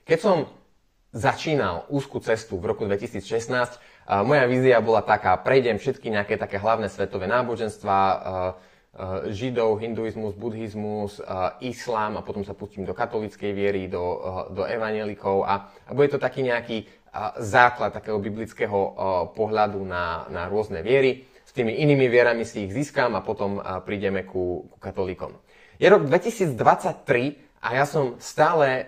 Keď som začínal úzku cestu v roku 2016, moja vízia bola taká, prejdem všetky nejaké také hlavné svetové náboženstva, židov, hinduizmus, buddhizmus, islám a potom sa pustím do katolíckej viery, do evanjelikov a bude to taký nejaký základ takého biblického pohľadu na rôzne viery. S tými inými vierami si ich získam a potom prídeme ku katolíkom. Je rok 2023 a ja som stále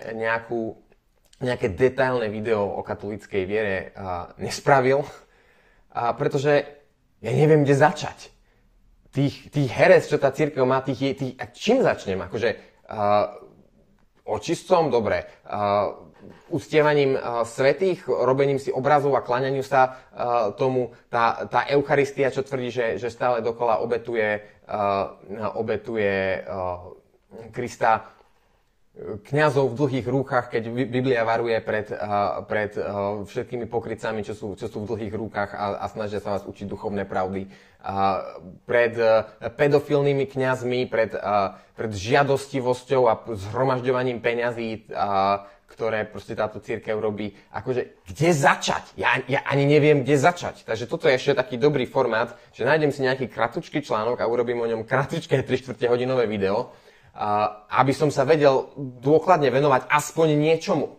nejaké detailné video o katolíckej viere nespravil, pretože ja neviem, kde začať. Tých herec, čo tá cirkev má, čím začnem? Akože očistcom, dobre, uctievaním svätých, robením si obrazov a kláňaniu sa tomu, tá Eucharistia, čo tvrdí, že stále dokola obetuje Krista, kňazov v dlhých rúkach, keď Biblia varuje pred všetkými pokrytcami, čo sú v dlhých rúkach a snažia sa vás učiť duchovné pravdy. Pred pedofilnými kňazmi, pred žiadostivosťou a zhromažďovaním peňazí, ktoré proste táto cirkev robí. Akože, kde začať? Ja ani neviem, kde začať. Takže toto je ešte taký dobrý formát, že nájdem si nejaký kratučký článok a urobím o ňom kratučké 3/4 hodinové video, aby som sa vedel dôkladne venovať aspoň niečomu.